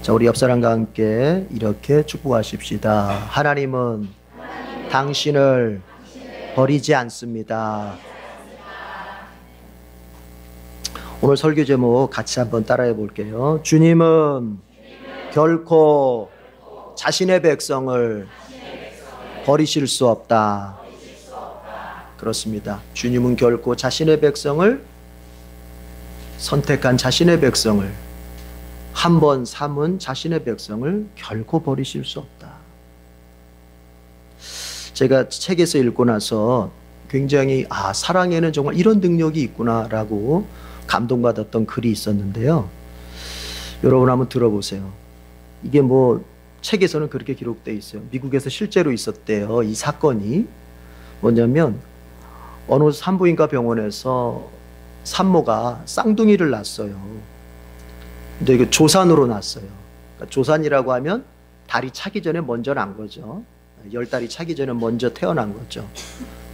자, 우리 옆 사람과 함께 이렇게 축복하십시다. 하나님은 당신을 버리지 않습니다. 오늘 설교 제목 같이 한번 따라해 볼게요. 주님은 결코 자신의 백성을 버리실 수 없다. 그렇습니다. 주님은 결코 자신의 백성을, 선택한 자신의 백성을, 한 번 삼은 자신의 백성을 결코 버리실 수 없다. 제가 책에서 읽고 나서 굉장히 사랑에는 정말 이런 능력이 있구나라고 감동받았던 글이 있었는데요. 여러분 한번 들어보세요. 이게 뭐 책에서는 그렇게 기록되어 있어요. 미국에서 실제로 있었대요. 이 사건이 뭐냐면 어느 산부인과 병원에서 산모가 쌍둥이를 낳았어요. 근데 이게 조산으로 낳았어요. 그러니까 조산이라고 하면 달이 차기 전에 먼저 난 거죠. 10달이 차기 전에 먼저 태어난 거죠.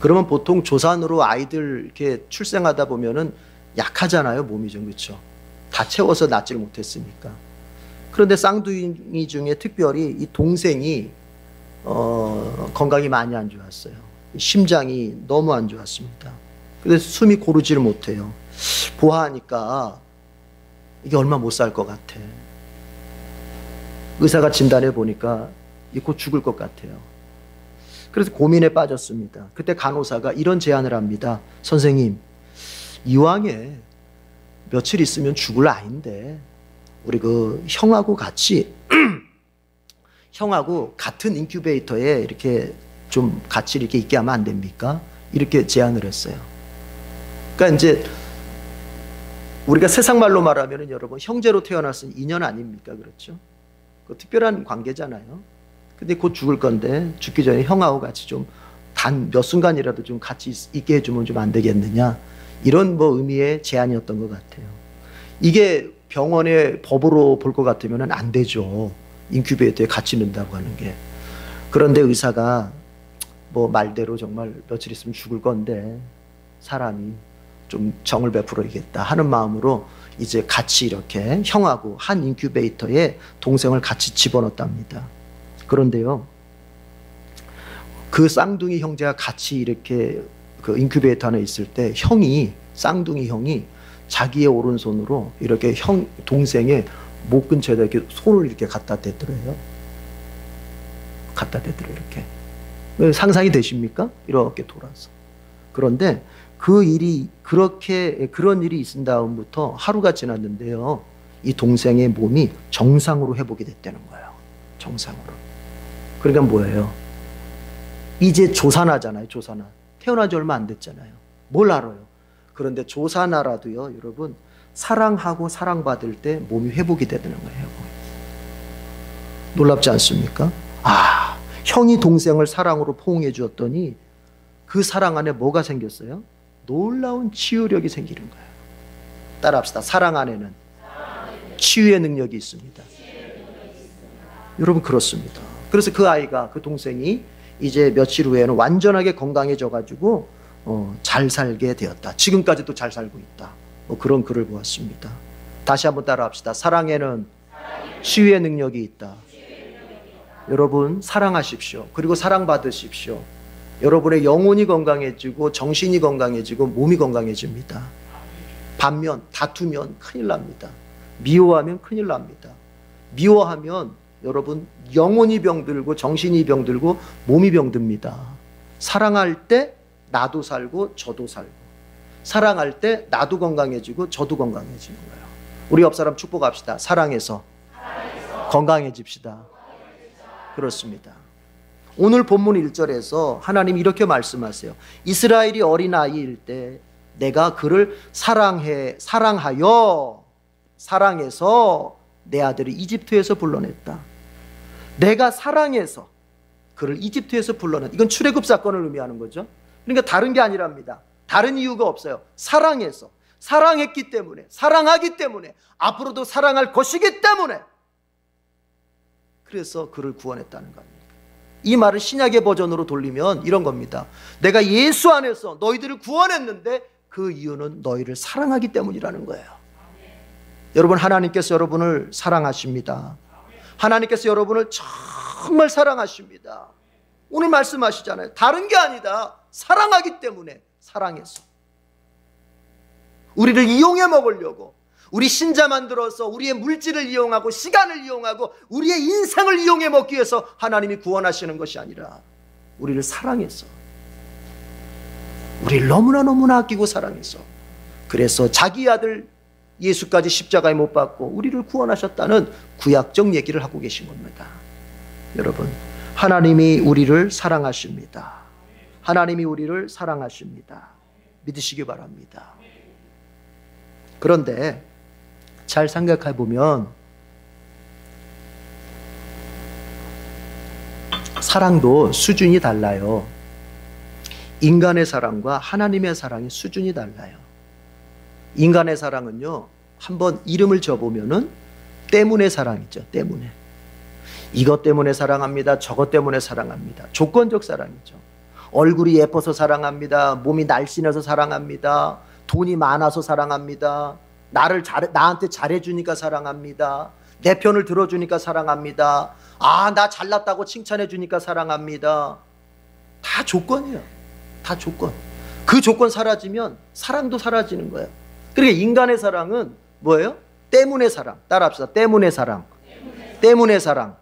그러면 보통 조산으로 아이들 이렇게 출생하다 보면은 약하잖아요, 몸이 좀. 그렇죠? 다 채워서 낳지를 못했으니까. 그런데 쌍둥이 중에 특별히 이 동생이 건강이 많이 안 좋았어요. 심장이 너무 안 좋았습니다. 그래서 숨이 고르지를 못해요. 보아하니까 이게 얼마 못 살 것 같아. 의사가 진단해 보니까 곧 죽을 것 같아요. 그래서 고민에 빠졌습니다. 그때 간호사가 이런 제안을 합니다. 선생님, 이왕에 며칠 있으면 죽을 아이인데 우리 그 형하고 같이 형하고 같은 인큐베이터에 이렇게 좀 같이 이렇게 있게 하면 안 됩니까? 이렇게 제안을 했어요. 그러니까 이제 우리가 세상 말로 말하면 여러분 형제로 태어났으니 인연 아닙니까? 그렇죠? 그 특별한 관계잖아요. 근데 곧 죽을 건데 죽기 전에 형하고 같이 좀 단 몇 순간이라도 좀 같이 있게 해주면 좀 안 되겠느냐, 이런 뭐 의미의 제안이었던 것 같아요. 이게 병원의 법으로 볼 것 같으면 안 되죠. 인큐베이터에 같이 넣는다고 하는 게. 그런데 의사가 뭐 말대로 정말 며칠 있으면 죽을 건데 사람이 좀 정을 베풀어야겠다 하는 마음으로 이제 같이 이렇게 형하고 한 인큐베이터에 동생을 같이 집어넣었답니다. 그런데요, 그 쌍둥이 형제가 같이 이렇게 그 인큐베이터 안에 있을 때 쌍둥이 형이 자기의 오른손으로 이렇게 동생의 목 근처에다 이렇게 손을 이렇게 갖다 대더래요. 이렇게. 상상이 되십니까? 이렇게 돌아서. 그런데 그런 일이 있은 다음부터 하루가 지났는데요, 이 동생의 몸이 정상으로 회복이 됐다는 거예요. 정상으로. 그러니까 뭐예요? 이제 조산하잖아요. 조산하. 태어난 지 얼마 안 됐잖아요. 뭘 알아요? 그런데 조산하라도요, 여러분, 사랑하고 사랑받을 때 몸이 회복이 되는 거예요. 놀랍지 않습니까? 형이 동생을 사랑으로 포옹해 주었더니 그 사랑 안에 뭐가 생겼어요? 놀라운 치유력이 생기는 거예요. 따라합시다. 사랑 안에는 치유의 능력이 있습니다. 여러분, 그렇습니다. 그래서 그 아이가, 그 동생이 이제 며칠 후에는 완전하게 건강해져 가지고 잘 살게 되었다. 지금까지도 잘 살고 있다. 그런 글을 보았습니다. 다시 한번 따라합시다. 사랑에는 치유의 능력이 있다. 여러분, 사랑하십시오. 그리고 사랑받으십시오. 여러분의 영혼이 건강해지고 정신이 건강해지고 몸이 건강해집니다. 반면 다투면 큰일 납니다. 미워하면 큰일 납니다. 미워하면 여러분 영혼이 병들고 정신이 병들고 몸이 병듭니다. 사랑할 때 나도 살고 저도 살고, 사랑할 때 나도 건강해지고 저도 건강해지는 거예요. 우리 옆 사람 축복합시다. 사랑해서 건강해집시다. 그렇습니다. 오늘 본문 1절에서 하나님 이렇게 말씀하세요. 이스라엘이 어린아이일 때 내가 그를 사랑하여 사랑해서 내 아들을 이집트에서 불러냈다. 내가 사랑해서 그를 이집트에서 불러냈다. 이건 출애굽 사건을 의미하는 거죠. 그러니까 다른 게 아니랍니다. 다른 이유가 없어요. 사랑해서, 사랑했기 때문에, 사랑하기 때문에, 앞으로도 사랑할 것이기 때문에, 그래서 그를 구원했다는 겁니다. 이 말을 신약의 버전으로 돌리면 이런 겁니다. 내가 예수 안에서 너희들을 구원했는데 그 이유는 너희를 사랑하기 때문이라는 거예요. 여러분, 하나님께서 여러분을 사랑하십니다. 하나님께서 여러분을 정말 사랑하십니다. 오늘 말씀하시잖아요. 다른 게 아니다. 사랑하기 때문에, 사랑해서 우리를 이용해 먹으려고, 우리 신자 만들어서 우리의 물질을 이용하고 시간을 이용하고 우리의 인생을 이용해 먹기 위해서 하나님이 구원하시는 것이 아니라 우리를 사랑해서, 우리를 너무나 아끼고 사랑해서, 그래서 자기 아들 예수까지 십자가에 못 박고 우리를 구원하셨다는 구약적 얘기를 하고 계신 겁니다. 여러분, 하나님이 우리를 사랑하십니다. 하나님이 우리를 사랑하십니다. 믿으시기 바랍니다. 그런데 잘 생각해 보면 사랑도 수준이 달라요. 인간의 사랑과 하나님의 사랑의 수준이 달라요. 인간의 사랑은요, 한번 이름을 줘보면은 때문에 사랑이죠. 때문에. 이것 때문에 사랑합니다. 저것 때문에 사랑합니다. 조건적 사랑이죠. 얼굴이 예뻐서 사랑합니다. 몸이 날씬해서 사랑합니다. 돈이 많아서 사랑합니다. 나한테 잘해주니까 사랑합니다. 내 편을 들어주니까 사랑합니다. 나 잘났다고 칭찬해주니까 사랑합니다. 다 조건이에요. 다 조건. 그 조건 사라지면 사랑도 사라지는 거예요. 그러니까 인간의 사랑은 뭐예요? 때문에 사랑. 따라합시다. 때문에 사랑. 때문에 사랑.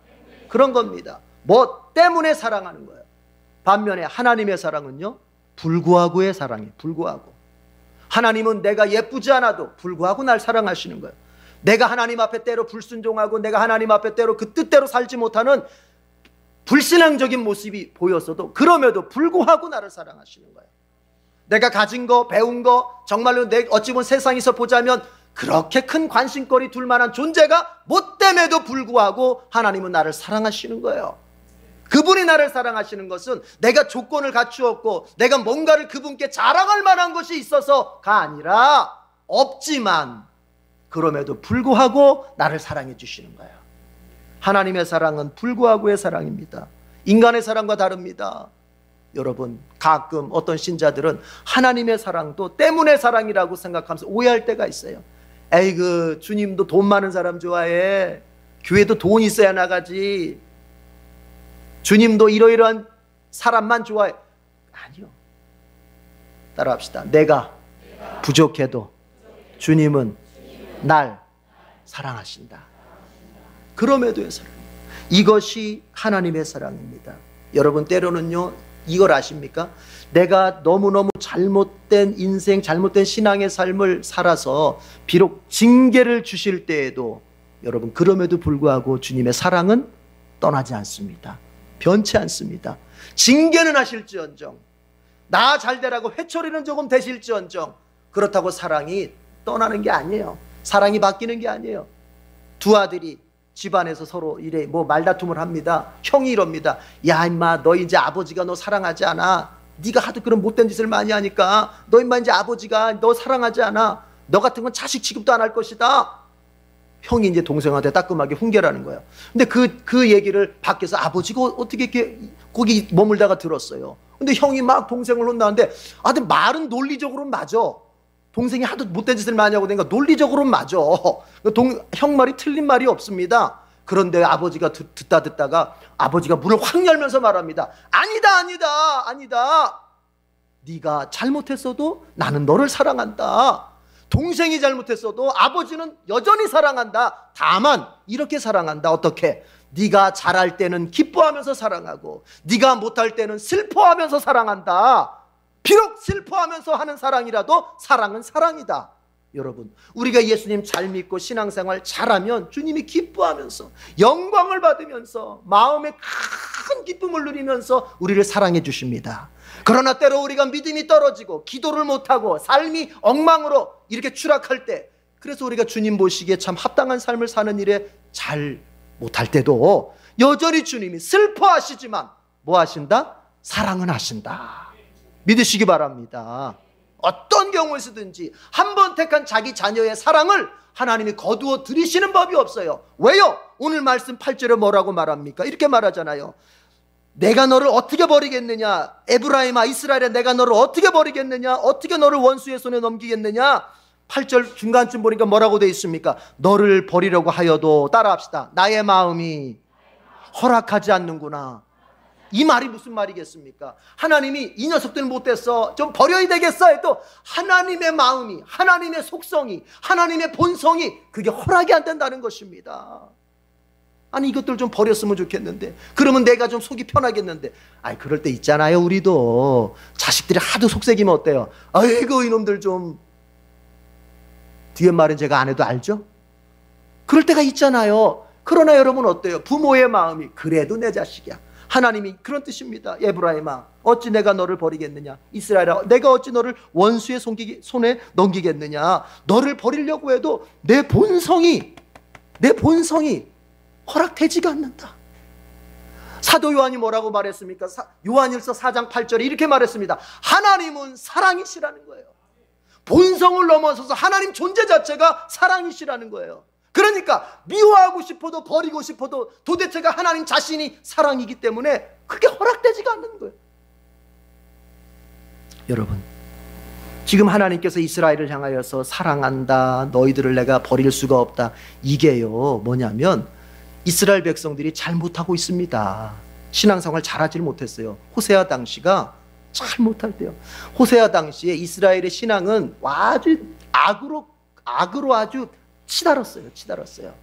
그런 겁니다. 뭐 때문에 사랑하는 거예요. 반면에 하나님의 사랑은요, 불구하고의 사랑이에요. 불구하고. 하나님은 내가 예쁘지 않아도 불구하고 날 사랑하시는 거예요. 내가 하나님 앞에 때로 불순종하고 내가 하나님 앞에 때로 그 뜻대로 살지 못하는 불신앙적인 모습이 보였어도 그럼에도 불구하고 나를 사랑하시는 거예요. 내가 가진 거, 배운 거, 정말로 어찌 보면 세상에서 보자면 그렇게 큰 관심거리 둘 만한 존재가 못됨에도 불구하고 하나님은 나를 사랑하시는 거예요. 그분이 나를 사랑하시는 것은 내가 조건을 갖추었고 내가 뭔가를 그분께 자랑할 만한 것이 있어서가 아니라 없지만 그럼에도 불구하고 나를 사랑해 주시는 거예요. 하나님의 사랑은 불구하고의 사랑입니다. 인간의 사랑과 다릅니다. 여러분, 가끔 어떤 신자들은 하나님의 사랑도 때문에 사랑이라고 생각하면서 오해할 때가 있어요. 에이그, 주님도 돈 많은 사람 좋아해. 교회도 돈 있어야 나가지. 주님도 이러이러한 사람만 좋아해. 아니요. 따라합시다. 내가 부족해도 주님은 날 사랑하신다. 그럼에도의 사랑. 이것이 하나님의 사랑입니다. 여러분, 때로는요, 이걸 아십니까? 내가 너무너무 잘못된 인생, 잘못된 신앙의 삶을 살아서 비록 징계를 주실 때에도 여러분, 그럼에도 불구하고 주님의 사랑은 떠나지 않습니다. 변치 않습니다. 징계는 하실지언정, 나 잘되라고 회초리는 조금 되실지언정, 그렇다고 사랑이 떠나는 게 아니에요. 사랑이 바뀌는 게 아니에요. 두 아들이 집안에서 서로 이래 뭐 말다툼을 합니다. 형이 이럽니다. 야 임마, 너 이제 아버지가 너 사랑하지 않아. 네가 하도 그런 못된 짓을 많이 하니까 너 임마 이제 아버지가 너 사랑하지 않아. 너 같은 건 자식 취급도 안 할 것이다. 형이 이제 동생한테 따끔하게 훈계라는 거예요. 근데 그 얘기를 밖에서 아버지가 어떻게 이렇게 거기 머물다가 들었어요. 근데 형이 막 동생을 혼나는데 근데 말은 논리적으로는 맞아. 동생이 하도 못된 짓을 많이 하고 되니까 논리적으로는 맞아. 형 말이 틀린 말이 없습니다. 그런데 아버지가 듣다가 아버지가 문을 확 열면서 말합니다. 아니다. 네가 잘못했어도 나는 너를 사랑한다. 동생이 잘못했어도 아버지는 여전히 사랑한다. 다만 이렇게 사랑한다. 어떻게? 네가 잘할 때는 기뻐하면서 사랑하고 네가 못할 때는 슬퍼하면서 사랑한다. 비록 슬퍼하면서 하는 사랑이라도 사랑은 사랑이다. 여러분, 우리가 예수님 잘 믿고 신앙생활 잘하면 주님이 기뻐하면서 영광을 받으면서 마음에 큰 기쁨을 누리면서 우리를 사랑해 주십니다. 그러나 때로 우리가 믿음이 떨어지고 기도를 못하고 삶이 엉망으로 이렇게 추락할 때, 그래서 우리가 주님 보시기에 참 합당한 삶을 사는 일에 잘 못할 때도 여전히 주님이 슬퍼하시지만 뭐 하신다? 사랑은 하신다. 믿으시기 바랍니다. 어떤 경우에서든지 한 번 택한 자기 자녀의 사랑을 하나님이 거두어 들이시는 법이 없어요. 왜요? 오늘 말씀 8절에 뭐라고 말합니까? 이렇게 말하잖아요. 내가 너를 어떻게 버리겠느냐? 에브라임아, 이스라엘에 내가 너를 어떻게 버리겠느냐? 어떻게 너를 원수의 손에 넘기겠느냐? 8절 중간쯤 보니까 뭐라고 되어 있습니까? 너를 버리려고 하여도, 따라합시다, 나의 마음이 허락하지 않는구나. 이 말이 무슨 말이겠습니까? 하나님이 이 녀석들 못됐어, 좀 버려야 되겠어 해도 하나님의 마음이, 하나님의 속성이, 하나님의 본성이 그게 허락이 안 된다는 것입니다. 아니 이것들 좀 버렸으면 좋겠는데, 그러면 내가 좀 속이 편하겠는데. 아이 그럴 때 있잖아요. 우리도 자식들이 하도 속색이면 어때요? 아이고 이놈들 좀, 뒤에 말은 제가 안 해도 알죠? 그럴 때가 있잖아요. 그러나 여러분 어때요? 부모의 마음이 그래도 내 자식이야. 하나님이 그런 뜻입니다. 에브라임아, 어찌 내가 너를 버리겠느냐? 이스라엘아, 내가 어찌 너를 원수의 손에 넘기겠느냐? 너를 버리려고 해도 내 본성이 허락되지가 않는다. 사도 요한이 뭐라고 말했습니까? 요한일서 4장 8절에 이렇게 말했습니다. 하나님은 사랑이시라는 거예요. 본성을 넘어서서 하나님 존재 자체가 사랑이시라는 거예요. 그러니까 미워하고 싶어도 버리고 싶어도 도대체가 하나님 자신이 사랑이기 때문에 그게 허락되지가 않는 거예요. 여러분, 지금 하나님께서 이스라엘을 향하여서 사랑한다, 너희들을 내가 버릴 수가 없다, 이게요 뭐냐면 이스라엘 백성들이 잘못하고 있습니다. 신앙생활 잘하지 못했어요. 호세아 당시가 잘 못할 때요. 호세아 당시에 이스라엘의 신앙은 아주 악으로 아주 치달았어요.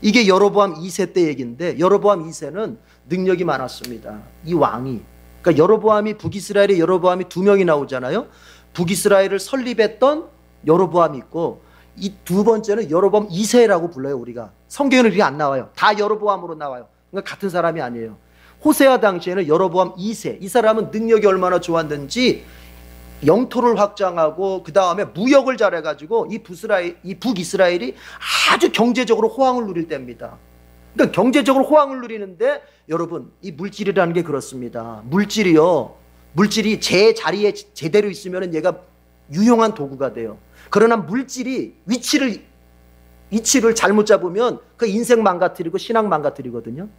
이게 여로보암 2세 때 얘기인데, 여로보암 2세는 능력이 많았습니다. 이 왕이, 그러니까 여로보암이, 북이스라엘의 여로보암이 두 명이 나오잖아요. 북이스라엘을 설립했던 여로보암이 있고, 이 두 번째는 여로보암 2세라고 불러요. 우리가 성경에는 이게 안 나와요. 다 여로보암으로 나와요. 그러니까 같은 사람이 아니에요. 호세아 당시에는 여로보암 2세, 이 사람은 능력이 얼마나 좋았는지 영토를 확장하고 그 다음에 무역을 잘해가지고 이 북이스라엘이 아주 경제적으로 호황을 누릴 때입니다. 그러니까 경제적으로 호황을 누리는데, 여러분 이 물질이라는 게 그렇습니다. 물질이 제 자리에 제대로 있으면 얘가 유용한 도구가 돼요. 그러나 물질이 위치를 잘못 잡으면 그 인생 망가뜨리고 신앙 망가뜨리거든요.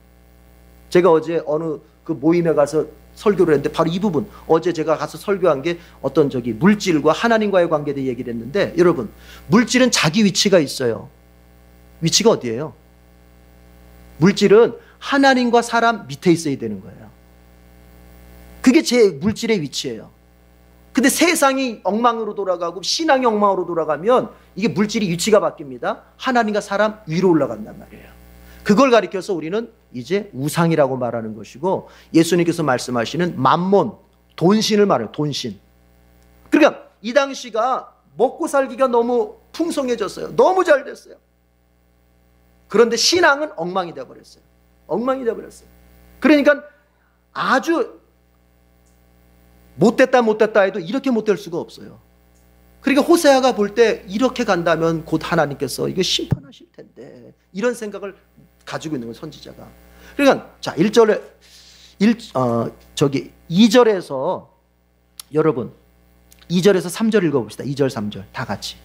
제가 어제 어느 그 모임에 가서 설교를 했는데 바로 이 부분, 어제 제가 가서 설교한 게 어떤 물질과 하나님과의 관계에 대해 얘기를 했는데, 여러분 물질은 자기 위치가 있어요. 위치가 어디예요? 물질은 하나님과 사람 밑에 있어야 되는 거예요. 그게 제 물질의 위치예요. 근데 세상이 엉망으로 돌아가고 신앙이 엉망으로 돌아가면 이게 물질이 위치가 바뀝니다. 하나님과 사람 위로 올라간단 말이에요. 그걸 가리켜서 우리는 이제 우상이라고 말하는 것이고, 예수님께서 말씀하시는 만몬, 돈신을 말해요. 돈신. 그러니까 이 당시가 먹고 살기가 너무 풍성해졌어요. 너무 잘 됐어요. 그런데 신앙은 엉망이 되어버렸어요. 그러니까 아주 못됐다 해도 이렇게 못될 수가 없어요. 그러니까 호세아가 볼 때 이렇게 간다면 곧 하나님께서 이거 심판하실 텐데, 이런 생각을 가지고 있는 건 선지자가. 그러니까 자 2절에서 여러분 2절에서 3절 읽어봅시다. 2절 3절 다 같이.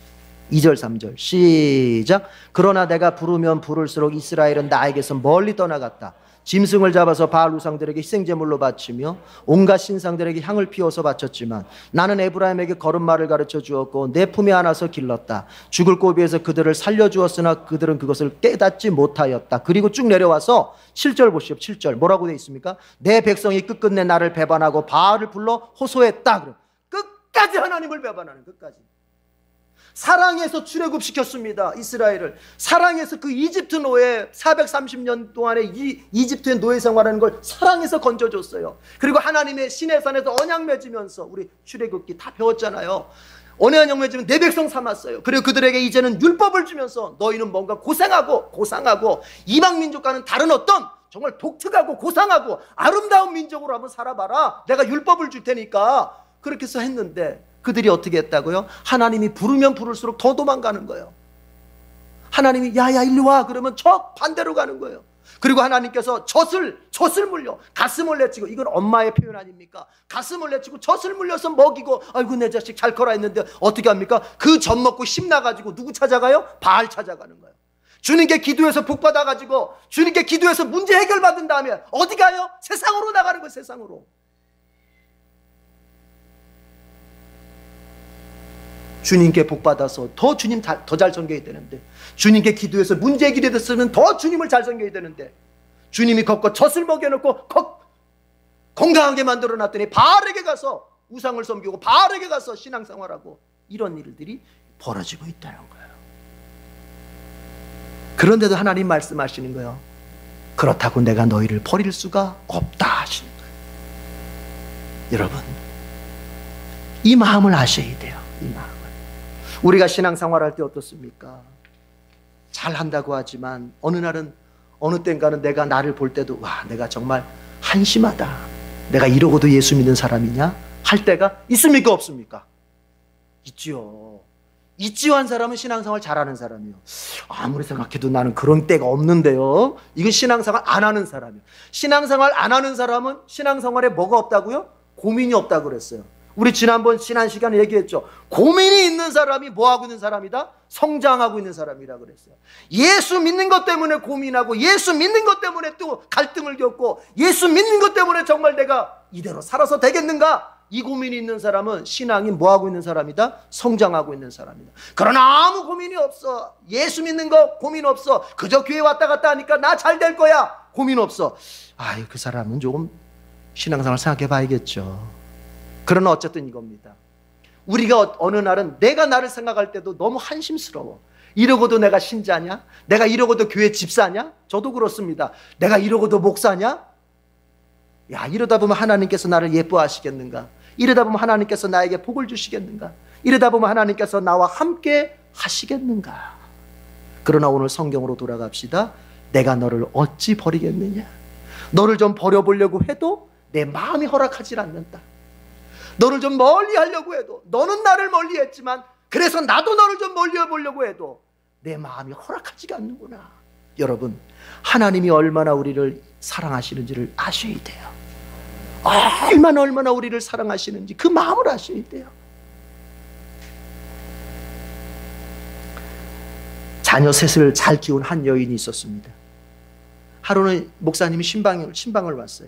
2절 3절 시작. 그러나 내가 부르면 부를수록 이스라엘은 나에게서 멀리 떠나갔다. 짐승을 잡아서 바알 우상들에게 희생제물로 바치며 온갖 신상들에게 향을 피워서 바쳤지만 나는 에브라임에게 걸음마를 가르쳐 주었고 내 품에 안아서 길렀다. 죽을 고비에서 그들을 살려주었으나 그들은 그것을 깨닫지 못하였다. 그리고 쭉 내려와서 7절 보시오. 7절 뭐라고 되어 있습니까? 내 백성이 끝끝내 나를 배반하고 바알을 불러 호소했다. 끝까지 하나님을 배반하는, 끝까지. 사랑해서 출애굽시켰습니다. 이스라엘을 사랑해서, 그 이집트 노예 430년 동안의 이집트의 노예 생활하는 걸 사랑해서 건져줬어요. 그리고 하나님의 시내산에서 언약 맺으면서, 우리 출애굽기 다 배웠잖아요. 언약 맺으면 내 백성 삼았어요. 그리고 그들에게 이제는 율법을 주면서 너희는 뭔가 고상하고 이방 민족과는 다른 어떤 정말 독특하고 고상하고 아름다운 민족으로 한번 살아봐라. 내가 율법을 줄 테니까. 그렇게 해서 했는데 그들이 어떻게 했다고요? 하나님이 부르면 부를수록 더 도망가는 거예요. 하나님이 야야 일로 와 그러면 저 반대로 가는 거예요. 그리고 하나님께서 젖을 물려 가슴을 내치고, 이건 엄마의 표현 아닙니까? 가슴을 내치고 젖을 물려서 먹이고, 아이고 내 자식 잘 커라 했는데 어떻게 합니까? 그 젖 먹고 힘나가지고 누구 찾아가요? 바알 찾아가는 거예요. 주님께 기도해서 복 받아가지고 주님께 기도해서 문제 해결받은 다음에 어디 가요? 세상으로 나가는 거예요. 세상으로. 주님께 복받아서 더 주님 더 잘 섬겨야 되는데, 주님께 기도해서 문제 해결이 됐으면 더 주님을 잘 섬겨야 되는데, 주님이 걷고 젖을 먹여놓고 건강하게 만들어놨더니 바알에게 가서 우상을 섬기고 바알에게 가서 신앙생활하고, 이런 일들이 벌어지고 있다는 거예요. 그런데도 하나님 말씀하시는 거예요. 그렇다고 내가 너희를 버릴 수가 없다 하시는 거예요. 여러분, 이 마음을 아셔야 돼요. 이 마음을. 우리가 신앙생활할 때 어떻습니까? 잘한다고 하지만 어느 날은, 어느 땐가는 내가 나를 볼 때도, 와, 내가 정말 한심하다, 내가 이러고도 예수 믿는 사람이냐 할 때가 있습니까, 없습니까? 있지요. 있지요. 한 사람은 신앙생활 잘하는 사람이요. 아무리 생각해도 나는 그런 때가 없는데요. 이건 신앙생활 안 하는 사람이요. 신앙생활 안 하는 사람은 신앙생활에 뭐가 없다고요? 고민이 없다고 그랬어요. 우리 지난번 지난 시간에 얘기했죠. 고민이 있는 사람이 뭐 하고 있는 사람이다? 성장하고 있는 사람이라 그랬어요. 예수 믿는 것 때문에 고민하고, 예수 믿는 것 때문에 또 갈등을 겪고, 예수 믿는 것 때문에 정말 내가 이대로 살아서 되겠는가? 이 고민이 있는 사람은 신앙이 뭐 하고 있는 사람이다? 성장하고 있는 사람이다. 그러나 아무 고민이 없어. 예수 믿는 거 고민 없어. 그저 교회 왔다 갔다 하니까 나 잘 될 거야. 고민 없어. 아이, 그 사람은 조금 신앙생활 생각해 봐야겠죠. 그러나 어쨌든 이겁니다. 우리가 어느 날은 내가 나를 생각할 때도 너무 한심스러워. 이러고도 내가 신자냐? 내가 이러고도 교회 집사냐? 저도 그렇습니다. 내가 이러고도 목사냐? 야, 이러다 보면 하나님께서 나를 예뻐하시겠는가? 이러다 보면 하나님께서 나에게 복을 주시겠는가? 이러다 보면 하나님께서 나와 함께 하시겠는가? 그러나 오늘 성경으로 돌아갑시다. 내가 너를 어찌 버리겠느냐? 너를 좀 버려보려고 해도 내 마음이 허락하지 않는다. 너를 좀 멀리 하려고 해도, 너는 나를 멀리 했지만 그래서 나도 너를 좀 멀리 해보려고 해도 내 마음이 허락하지가 않는구나. 여러분, 하나님이 얼마나 우리를 사랑하시는지를 아셔야 돼요. 얼마나 우리를 사랑하시는지 그 마음을 아셔야 돼요. 자녀 셋을 잘 키운 한 여인이 있었습니다. 하루는 목사님이 신방을 왔어요.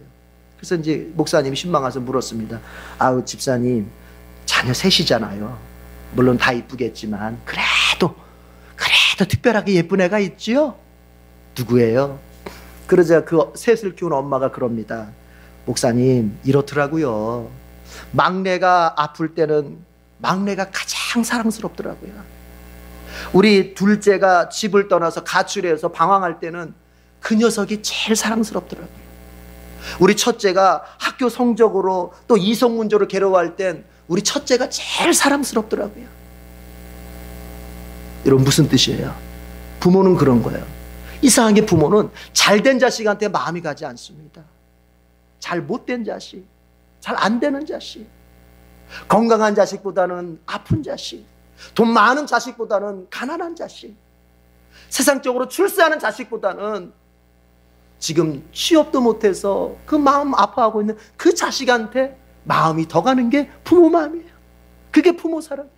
그래서 이제 목사님이 신방 와서 물었습니다. 아우, 집사님, 자녀 셋이잖아요. 물론 다 이쁘겠지만 그래도 특별하게 예쁜 애가 있지요? 누구예요? 그러자 그 셋을 키운 엄마가 그럽니다. 목사님, 이렇더라고요. 막내가 아플 때는 막내가 가장 사랑스럽더라고요. 우리 둘째가 집을 떠나서 가출해서 방황할 때는 그 녀석이 제일 사랑스럽더라고요. 우리 첫째가 학교 성적으로 또 이성 문제로 괴로워할 땐 우리 첫째가 제일 사랑스럽더라고요. 여러분, 무슨 뜻이에요? 부모는 그런 거예요. 이상하게 부모는 잘된 자식한테 마음이 가지 않습니다. 잘 못된 자식, 잘 안 되는 자식, 건강한 자식보다는 아픈 자식, 돈 많은 자식보다는 가난한 자식, 세상적으로 출세하는 자식보다는 지금 취업도 못해서 그 마음 아파하고 있는 그 자식한테 마음이 더 가는 게 부모 마음이에요. 그게 부모 사랑이에요.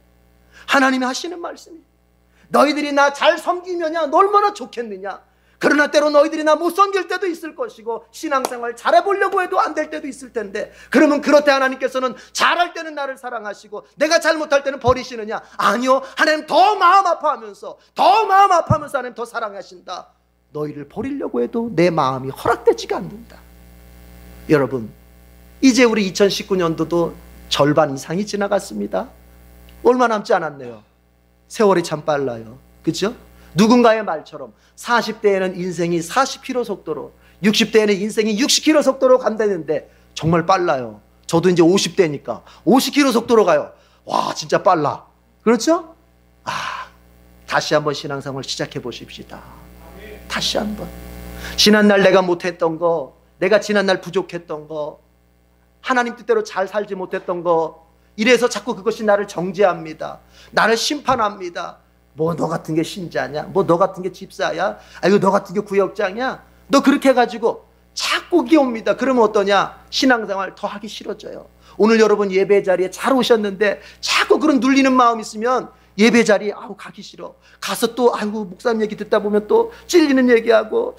하나님이 하시는 말씀이에요. 너희들이 나 잘 섬기면야 얼마나 좋겠느냐. 그러나 때로 너희들이 나 못 섬길 때도 있을 것이고, 신앙생활 잘해보려고 해도 안 될 때도 있을 텐데, 그러면 그럴 때 하나님께서는 잘할 때는 나를 사랑하시고 내가 잘못할 때는 버리시느냐? 아니요. 하나님 더 마음 아파하면서 하나님 더 사랑하신다. 너희를 버리려고 해도 내 마음이 허락되지가 않는다. 여러분, 이제 우리 2019년도도 절반 이상이 지나갔습니다. 얼마 남지 않았네요. 세월이 참 빨라요. 그렇죠? 누군가의 말처럼 40대에는 인생이 40km 속도로, 60대에는 인생이 60km 속도로 간다는데 정말 빨라요. 저도 이제 50대니까 50km 속도로 가요. 와, 진짜 빨라. 그렇죠? 다시 한번 신앙생활 시작해 보십시다. 다시 한번. 지난날 내가 못했던 거, 내가 지난날 부족했던 거, 하나님 뜻대로 잘 살지 못했던 거, 이래서 자꾸 그것이 나를 정죄합니다. 나를 심판합니다. 뭐 너 같은 게 신자냐? 뭐 너 같은 게 집사야? 아이고, 너 같은 게 구역장이야? 너 그렇게 해가지고 자꾸 기옵니다. 그러면 어떠냐? 신앙생활 더 하기 싫어져요. 오늘 여러분 예배 자리에 잘 오셨는데 자꾸 그런 눌리는 마음 있으면 예배 자리에 가기 싫어. 가서 또 목사님 얘기 듣다 보면 또 찔리는 얘기하고,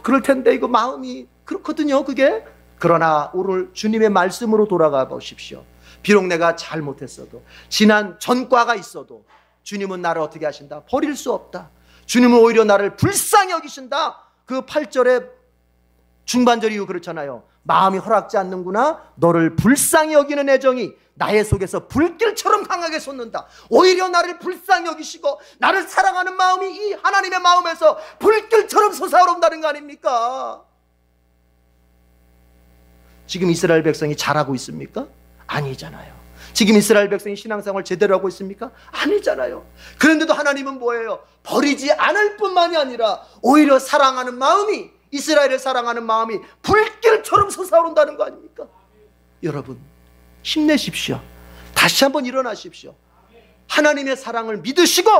그럴 텐데 이거 마음이 그렇거든요, 그게. 그러나 오늘 주님의 말씀으로 돌아가 보십시오. 비록 내가 잘못했어도, 지난 전과가 있어도 주님은 나를 어떻게 하신다? 버릴 수 없다. 주님은 오히려 나를 불쌍히 여기신다. 그 8절에 중반절 이후 그렇잖아요. 마음이 허락지 않는구나. 너를 불쌍히 여기는 애정이 나의 속에서 불길처럼 강하게 솟는다. 오히려 나를 불쌍히 여기시고 나를 사랑하는 마음이 이 하나님의 마음에서 불길처럼 솟아오른다는 거 아닙니까? 지금 이스라엘 백성이 잘하고 있습니까? 아니잖아요. 지금 이스라엘 백성이 신앙생활 제대로 하고 있습니까? 아니잖아요. 그런데도 하나님은 뭐예요? 버리지 않을 뿐만이 아니라 오히려 사랑하는 마음이, 이스라엘을 사랑하는 마음이 불길처럼 솟아오른다는 거 아닙니까? 여러분, 힘내십시오. 다시 한번 일어나십시오. 하나님의 사랑을 믿으시고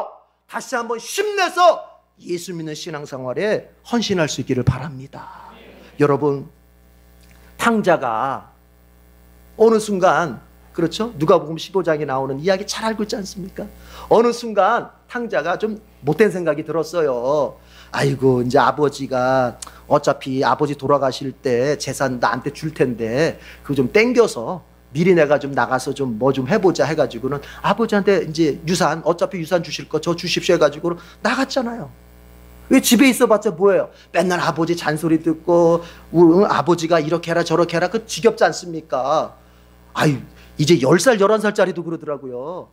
다시 한번 힘내서 예수 믿는 신앙생활에 헌신할 수 있기를 바랍니다. 여러분, 탕자가 어느 순간, 그렇죠? 누가복음 15장에 나오는 이야기 잘 알고 있지 않습니까? 어느 순간 탕자가 좀 못된 생각이 들었어요. 아이고, 이제 아버지가 어차피 아버지 돌아가실 때 재산 나한테 줄 텐데 그거 좀 땡겨서 미리 내가 좀 나가서 좀 뭐 좀 해보자 해가지고는 아버지한테 이제 유산, 어차피 유산 주실 거 저 주십시오 해가지고는 나갔잖아요. 왜 집에 있어봤자 뭐예요? 맨날 아버지 잔소리 듣고 아버지가 이렇게 해라 저렇게 해라, 그 지겹지 않습니까? 아유, 이제 10살 11살짜리도 그러더라고요.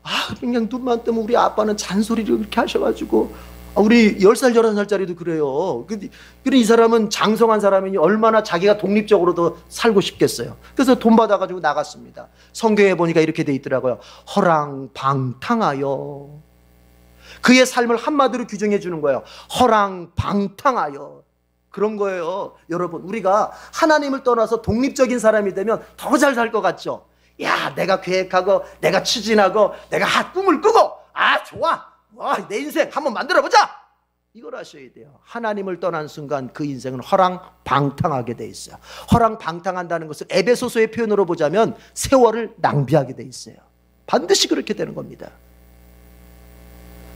아, 그냥 눈만 뜨면 우리 아빠는 잔소리를 그렇게 하셔가지고, 우리 10살 11살짜리도 그래요. 근데 이 사람은 장성한 사람이니 얼마나 자기가 독립적으로 더 살고 싶겠어요. 그래서 돈 받아가지고 나갔습니다. 성경에 보니까 이렇게 돼 있더라고요. 허랑방탕하여. 그의 삶을 한마디로 규정해 주는 거예요. 허랑방탕하여. 그런 거예요. 여러분, 우리가 하나님을 떠나서 독립적인 사람이 되면 더 잘 살 것 같죠? 야, 내가 계획하고 내가 추진하고 내가 꿈을 꾸고, 아, 좋아, 와, 내 인생 한번 만들어보자, 이걸 하셔야 돼요. 하나님을 떠난 순간 그 인생은 허랑방탕하게 돼 있어요. 허랑방탕한다는 것을 에베소서의 표현으로 보자면 세월을 낭비하게 돼 있어요. 반드시 그렇게 되는 겁니다.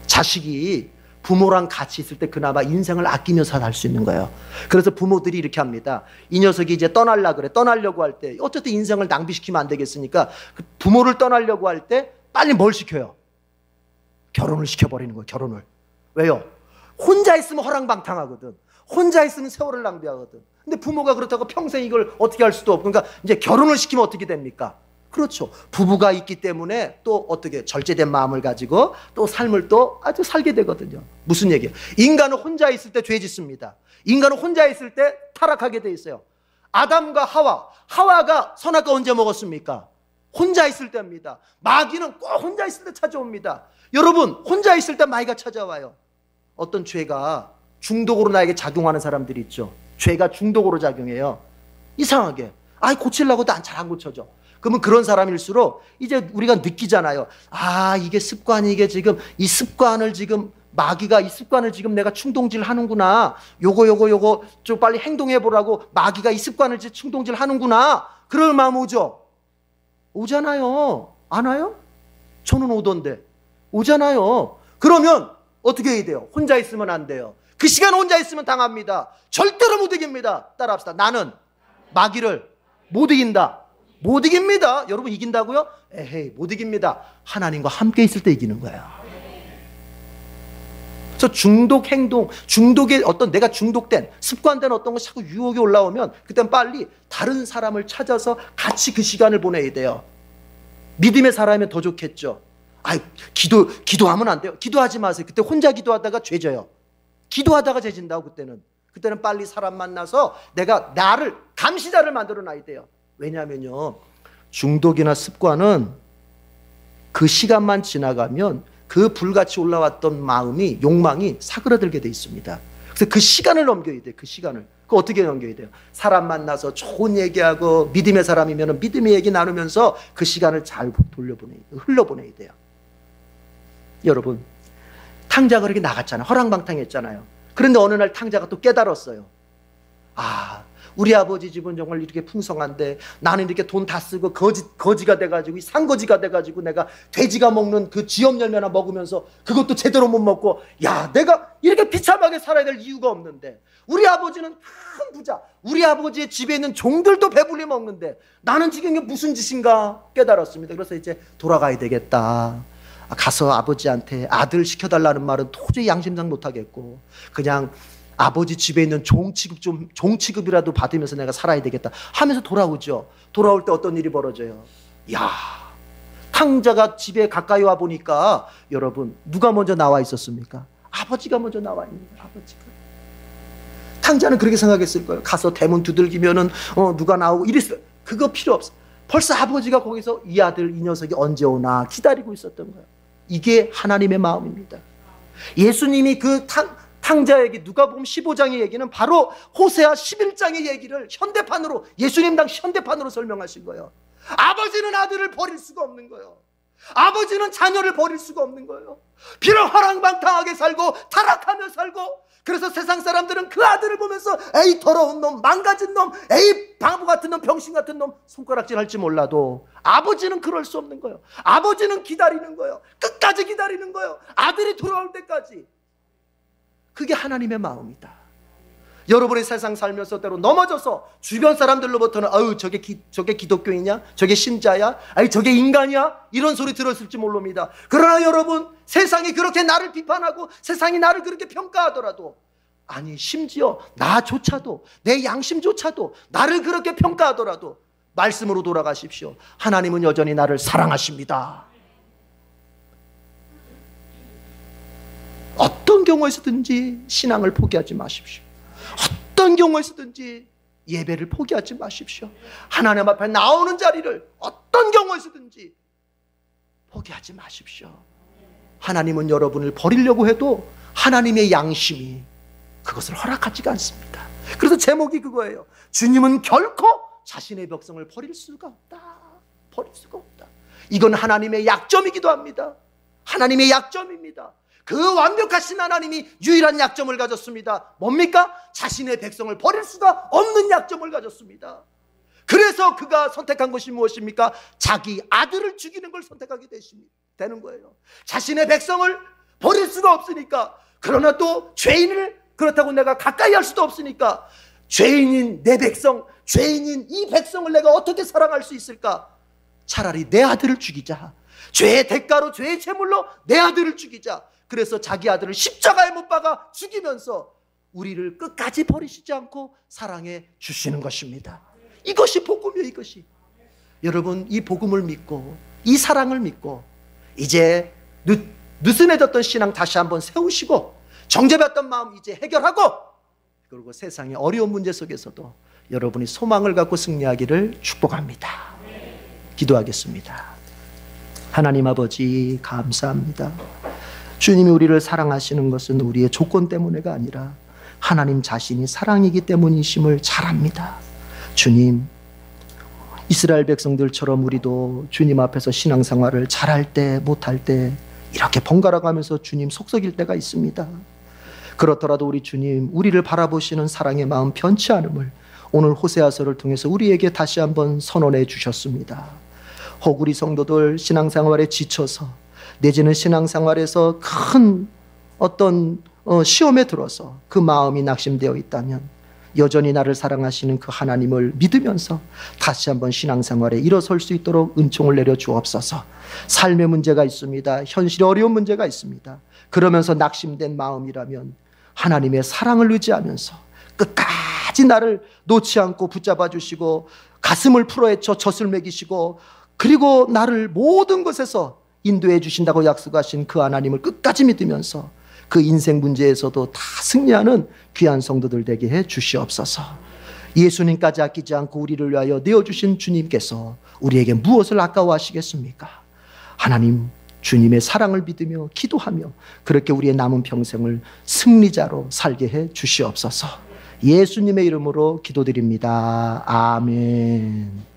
자식이 부모랑 같이 있을 때 그나마 인생을 아끼면서 살 수 있는 거예요. 그래서 부모들이 이렇게 합니다. 이 녀석이 이제 떠나려고 할 때 어쨌든 인생을 낭비시키면 안 되겠으니까 그 부모를 떠나려고 할 때 빨리 뭘 시켜요? 결혼을 시켜버리는 거예요. 결혼을. 왜요? 혼자 있으면 허랑방탕하거든. 혼자 있으면 세월을 낭비하거든. 근데 부모가 그렇다고 평생 이걸 어떻게 할 수도 없고, 그러니까 이제 결혼을 시키면 어떻게 됩니까? 그렇죠. 부부가 있기 때문에 또 어떻게 절제된 마음을 가지고 또 삶을 또 아주 살게 되거든요. 무슨 얘기예요? 인간은 혼자 있을 때 죄 짓습니다. 인간은 혼자 있을 때 타락하게 돼 있어요. 아담과 하와가 선악과 언제 먹었습니까? 혼자 있을 때입니다. 마귀는 꼭 혼자 있을 때 찾아옵니다. 여러분, 혼자 있을 때 마귀가 찾아와요. 어떤 죄가 중독으로 나에게 작용하는 사람들이 있죠. 죄가 중독으로 작용해요. 이상하게 고치려고 난 잘 안 고쳐져. 그러면 그런 사람일수록 이제 우리가 느끼잖아요. 아, 이게 습관이, 이게 지금 이 습관을 지금 마귀가 이 습관을 지금 내가 충동질 하는구나. 요거 좀 빨리 행동해 보라고 마귀가 이 습관을 충동질 하는구나. 그럴 마음 오죠? 오잖아요. 안 와요? 저는 오던데. 오잖아요. 그러면 어떻게 해야 돼요? 혼자 있으면 안 돼요. 그 시간 혼자 있으면 당합니다. 절대로 못 이깁니다. 따라합시다. 나는 마귀를 못 이긴다. 못 이깁니다. 여러분, 이긴다고요? 에헤이, 못 이깁니다. 하나님과 함께 있을 때 이기는 거예요. 그래서 중독에 어떤 내가 중독된, 습관된 어떤 거 자꾸 유혹이 올라오면 그땐 빨리 다른 사람을 찾아서 같이 그 시간을 보내야 돼요. 믿음의 사람이면 더 좋겠죠. 기도하면 안 돼요. 기도하지 마세요. 그때 혼자 기도하다가 죄져요. 기도하다가 죄진다고. 그때는 빨리 사람 만나서 내가 나를 감시자를 만들어 놔야 돼요. 왜냐하면요, 중독이나 습관은 그 시간만 지나가면 그 불같이 올라왔던 마음이, 욕망이 사그라들게 돼 있습니다. 그래서 그 시간을 넘겨야 돼요. 그 시간을. 그거 어떻게 넘겨야 돼요? 사람 만나서 좋은 얘기하고, 믿음의 사람이면 믿음의 얘기 나누면서 그 시간을 잘 흘러보내야 돼요. 여러분, 탕자가 그렇게 나갔잖아요. 허랑방탕했잖아요. 그런데 어느 날 탕자가 또 깨달았어요. 우리 아버지 집은 정말 이렇게 풍성한데 나는 이렇게 돈 다 쓰고 거지가 돼가지고, 산거지가 돼가지고 내가 돼지가 먹는 그 쥐염 열매나 먹으면서 그것도 제대로 못 먹고, 야, 내가 이렇게 비참하게 살아야 될 이유가 없는데 우리 아버지는 큰 부자, 우리 아버지의 집에 있는 종들도 배불리 먹는데 나는 지금 이게 무슨 짓인가 깨달았습니다. 그래서 이제 돌아가야 되겠다. 가서 아버지한테 아들 시켜달라는 말은 도저히 양심상 못하겠고 그냥 아버지 집에 있는 종 취급이라도 받으면서 내가 살아야 되겠다 하면서 돌아오죠. 돌아올 때 어떤 일이 벌어져요? 야, 탕자가 집에 가까이 와 보니까 여러분 누가 먼저 나와 있었습니까? 아버지가 먼저 나와 있는 거예요. 아버지가. 탕자는 그렇게 생각했을 거예요. 가서 대문 두들기면은 누가 나오고 이랬어요. 그거 필요 없어. 벌써 아버지가 거기서 이 아들 이 녀석이 언제 오나 기다리고 있었던 거예요. 이게 하나님의 마음입니다. 예수님이 그 탕자 얘기, 누가복음 15장의 얘기는 바로 호세아 11장의 얘기를 현대판으로, 예수님 당시 현대판으로 설명하신 거예요. 아버지는 아들을 버릴 수가 없는 거예요. 아버지는 자녀를 버릴 수가 없는 거예요. 비록 허랑방탕하게 살고 타락하며 살고, 그래서 세상 사람들은 그 아들을 보면서 에이 더러운 놈, 망가진 놈, 에이 바보 같은 놈, 병신 같은 놈 손가락질 할지 몰라도 아버지는 그럴 수 없는 거예요. 아버지는 기다리는 거예요. 끝까지 기다리는 거예요. 아들이 돌아올 때까지. 그게 하나님의 마음이다. 여러분의 세상 살면서 때로 넘어져서 주변 사람들로부터는 아유 저게 기독교이냐, 저게 신자야, 아유 저게 인간이야, 이런 소리 들었을지 모릅니다. 그러나 여러분, 세상이 그렇게 나를 비판하고 세상이 나를 그렇게 평가하더라도, 아니 심지어 나조차도, 내 양심조차도 나를 그렇게 평가하더라도 말씀으로 돌아가십시오. 하나님은 여전히 나를 사랑하십니다. 어떤 경우에서든지 신앙을 포기하지 마십시오. 어떤 경우에서든지 예배를 포기하지 마십시오. 하나님 앞에 나오는 자리를 어떤 경우에서든지 포기하지 마십시오. 하나님은 여러분을 버리려고 해도 하나님의 양심이 그것을 허락하지가 않습니다. 그래서 제목이 그거예요. 주님은 결코 자신의 백성을 버릴 수가 없다. 버릴 수가 없다. 이건 하나님의 약점이기도 합니다. 하나님의 약점입니다. 그 완벽하신 하나님이 유일한 약점을 가졌습니다. 뭡니까? 자신의 백성을 버릴 수가 없는 약점을 가졌습니다. 그래서 그가 선택한 것이 무엇입니까? 자기 아들을 죽이는 걸 선택하게 되는 거예요. 자신의 백성을 버릴 수가 없으니까. 그러나 또 죄인을 그렇다고 내가 가까이 할 수도 없으니까, 죄인인 내 백성, 죄인인 이 백성을 내가 어떻게 사랑할 수 있을까? 차라리 내 아들을 죽이자. 죄의 대가로, 죄의 제물로 내 아들을 죽이자. 그래서 자기 아들을 십자가에 못 박아 죽이면서 우리를 끝까지 버리시지 않고 사랑해 주시는 것입니다. 이것이 복음이에요. 이것이. 여러분, 이 복음을 믿고 이 사랑을 믿고 이제 느슨해졌던 신앙 다시 한번 세우시고 정죄받던 마음 이제 해결하고, 그리고 세상의 어려운 문제 속에서도 여러분이 소망을 갖고 승리하기를 축복합니다. 기도하겠습니다. 하나님 아버지, 감사합니다. 주님이 우리를 사랑하시는 것은 우리의 조건 때문에가 아니라 하나님 자신이 사랑이기 때문이심을 잘 압니다. 주님, 이스라엘 백성들처럼 우리도 주님 앞에서 신앙생활을 잘할 때 못할 때 이렇게 번갈아가면서 주님 속썩일 때가 있습니다. 그렇더라도 우리 주님, 우리를 바라보시는 사랑의 마음 변치 않음을 오늘 호세아서를 통해서 우리에게 다시 한번 선언해 주셨습니다. 혹 우리 성도들 신앙생활에 지쳐서, 내지는 신앙생활에서 큰 어떤 시험에 들어서 그 마음이 낙심되어 있다면 여전히 나를 사랑하시는 그 하나님을 믿으면서 다시 한번 신앙생활에 일어설 수 있도록 은총을 내려 주옵소서. 삶의 문제가 있습니다. 현실의 어려운 문제가 있습니다. 그러면서 낙심된 마음이라면 하나님의 사랑을 의지하면서 끝까지 나를 놓지 않고 붙잡아 주시고 가슴을 풀어헤쳐 젖을 먹이시고 그리고 나를 모든 것에서 인도해 주신다고 약속하신 그 하나님을 끝까지 믿으면서 그 인생 문제에서도 다 승리하는 귀한 성도들 되게 해 주시옵소서. 예수님까지 아끼지 않고 우리를 위하여 내어주신 주님께서 우리에게 무엇을 아까워하시겠습니까? 하나님, 주님의 사랑을 믿으며 기도하며 그렇게 우리의 남은 평생을 승리자로 살게 해 주시옵소서. 예수님의 이름으로 기도드립니다. 아멘.